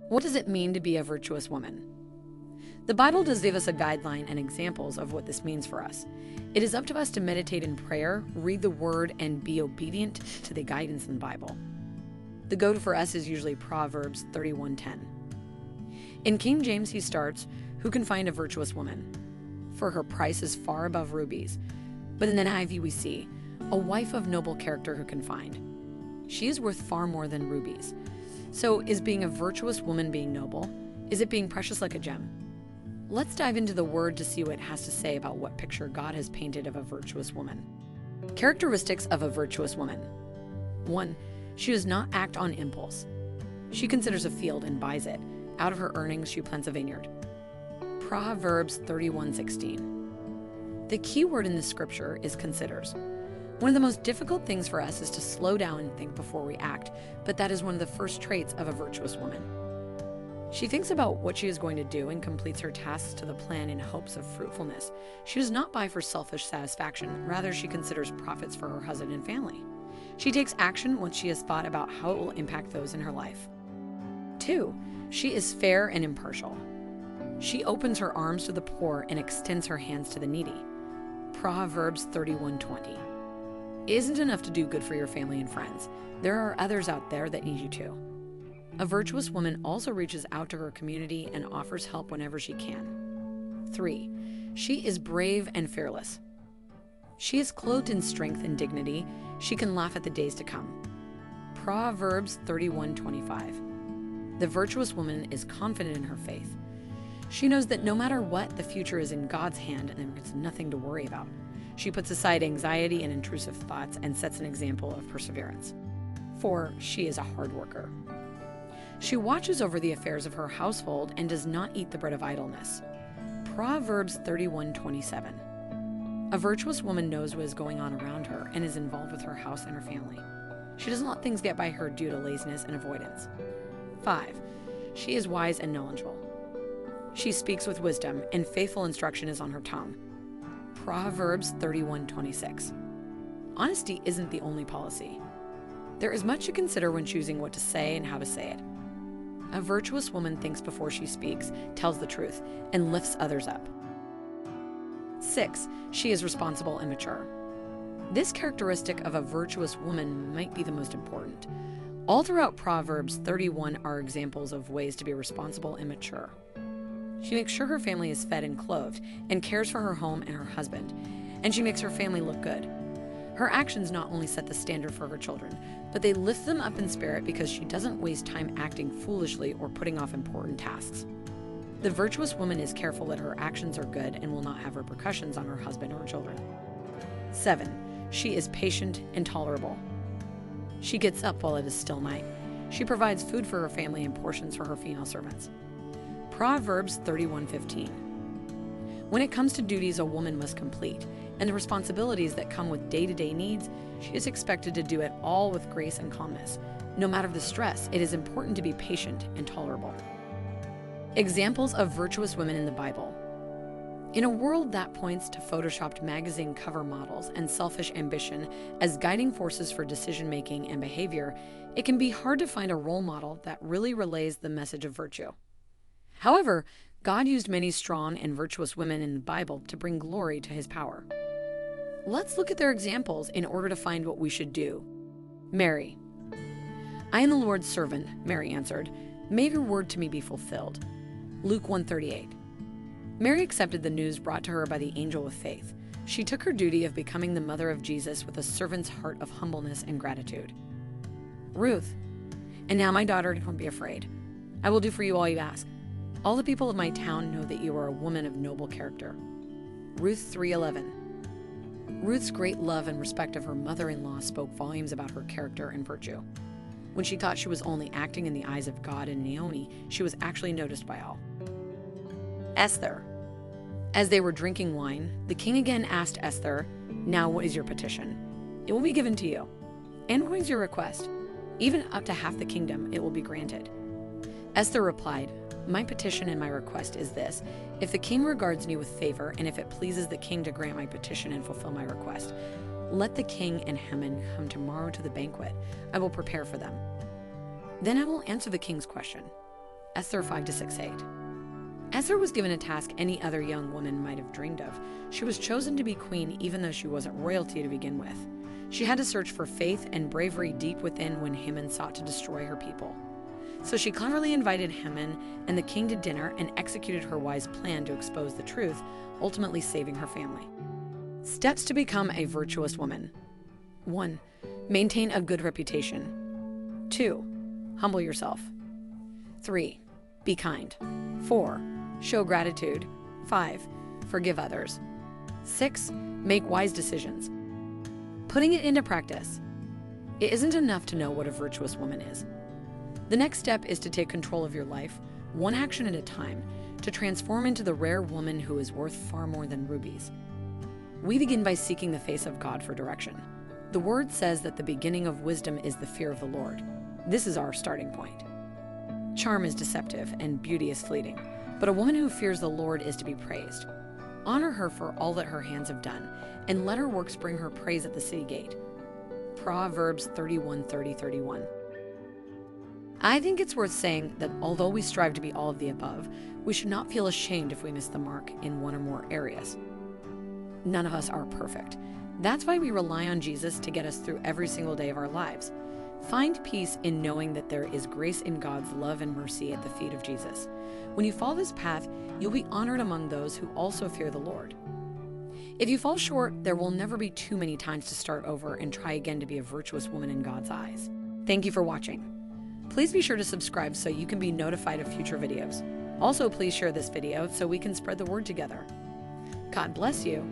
What does it mean to be a virtuous woman? The Bible does give us a guideline and examples of what this means for us. It is up to us to meditate in prayer, read the Word, and be obedient to the guidance in the Bible. The go-to for us is usually Proverbs 31:10. In King James, he starts, "Who can find a virtuous woman? For her price is far above rubies." But in the NIV we see, "A wife of noble character who can find." She is worth far more than rubies. So is being a virtuous woman being noble? Is it being precious like a gem? Let's dive into the Word to see what it has to say about what picture God has painted of a virtuous woman. Characteristics of a virtuous woman. 1. She does not act on impulse. She considers a field and buys it. Out of her earnings, she plants a vineyard. Proverbs 31:16. The key word in this scripture is considers. One of the most difficult things for us is to slow down and think before we act, but that is one of the first traits of a virtuous woman. She thinks about what she is going to do and completes her tasks to the plan in hopes of fruitfulness. She does not buy for selfish satisfaction, rather she considers profits for her husband and family. She takes action once she has thought about how it will impact those in her life. 2. She is fair and impartial. She opens her arms to the poor and extends her hands to the needy. Proverbs 31:20. It isn't enough to do good for your family and friends. There are others out there that need you too. A virtuous woman also reaches out to her community and offers help whenever she can. 3. She is brave and fearless. She is clothed in strength and dignity. She can laugh at the days to come. Proverbs 31:25. The virtuous woman is confident in her faith. She knows that no matter what, the future is in God's hand and there is nothing to worry about. She puts aside anxiety and intrusive thoughts and sets an example of perseverance. 4. She is a hard worker. She watches over the affairs of her household and does not eat the bread of idleness. Proverbs 31:27. A virtuous woman knows what is going on around her and is involved with her house and her family. She doesn't let things get by her due to laziness and avoidance. 5. She is wise and knowledgeable. She speaks with wisdom, and faithful instruction is on her tongue. Proverbs 31:26. Honesty isn't the only policy. There is much to consider when choosing what to say and how to say it. A virtuous woman thinks before she speaks, tells the truth, and lifts others up. 6. She is responsible and mature. This characteristic of a virtuous woman might be the most important. All throughout Proverbs 31 are examples of ways to be responsible and mature. She makes sure her family is fed and clothed, and cares for her home and her husband, and she makes her family look good. Her actions not only set the standard for her children, but they lift them up in spirit because she doesn't waste time acting foolishly or putting off important tasks. The virtuous woman is careful that her actions are good and will not have repercussions on her husband or children. 7. She is patient and tolerable. She gets up while it is still night. She provides food for her family and portions for her female servants. Proverbs 31:15. When it comes to duties a woman must complete, and the responsibilities that come with day-to-day needs, she is expected to do it all with grace and calmness. No matter the stress, it is important to be patient and tolerable. Examples of virtuous women in the Bible. In a world that points to photoshopped magazine cover models and selfish ambition as guiding forces for decision-making and behavior, it can be hard to find a role model that really relays the message of virtue. However, God used many strong and virtuous women in the Bible to bring glory to his power. Let's look at their examples in order to find what we should do. Mary. "I am the Lord's servant," Mary answered. "May your word to me be fulfilled." Luke 1:38. Mary accepted the news brought to her by the angel with faith. She took her duty of becoming the mother of Jesus with a servant's heart of humbleness and gratitude. Ruth. "And now, my daughter, don't be afraid. I will do for you all you ask. All the people of my town know that you are a woman of noble character." Ruth 3:11. Ruth's great love and respect of her mother-in-law spoke volumes about her character and virtue. When she thought she was only acting in the eyes of God and Naomi, she was actually noticed by all. Esther. As they were drinking wine, the king again asked Esther, "Now what is your petition? It will be given to you. And what is your request? Even up to half the kingdom, it will be granted." Esther replied, "My petition and my request is this: if the king regards me with favor, and if it pleases the king to grant my petition and fulfill my request, let the king and Haman come tomorrow to the banquet. I will prepare for them. Then I will answer the king's question." Esther 5-6-8. Esther was given a task any other young woman might have dreamed of. She was chosen to be queen even though she wasn't royalty to begin with. She had to search for faith and bravery deep within when Haman sought to destroy her people. So she cleverly invited Haman and the king to dinner and executed her wise plan to expose the truth, ultimately saving her family. Steps to become a virtuous woman. 1. Maintain a good reputation. 2. Humble yourself. 3. Be kind. 4. Show gratitude. 5. Forgive others. 6. Make wise decisions. Putting it into practice. It isn't enough to know what a virtuous woman is. The next step is to take control of your life, one action at a time, to transform into the rare woman who is worth far more than rubies. We begin by seeking the face of God for direction. The Word says that the beginning of wisdom is the fear of the Lord. This is our starting point. Charm is deceptive and beauty is fleeting, but a woman who fears the Lord is to be praised. Honor her for all that her hands have done, and let her works bring her praise at the city gate. Proverbs 31:30-31. I think it's worth saying that although we strive to be all of the above, we should not feel ashamed if we miss the mark in one or more areas. None of us are perfect. That's why we rely on Jesus to get us through every single day of our lives. Find peace in knowing that there is grace in God's love and mercy at the feet of Jesus. When you follow this path, you'll be honored among those who also fear the Lord. If you fall short, there will never be too many times to start over and try again to be a virtuous woman in God's eyes. Thank you for watching. Please be sure to subscribe so you can be notified of future videos. Also, please share this video so we can spread the word together. God bless you.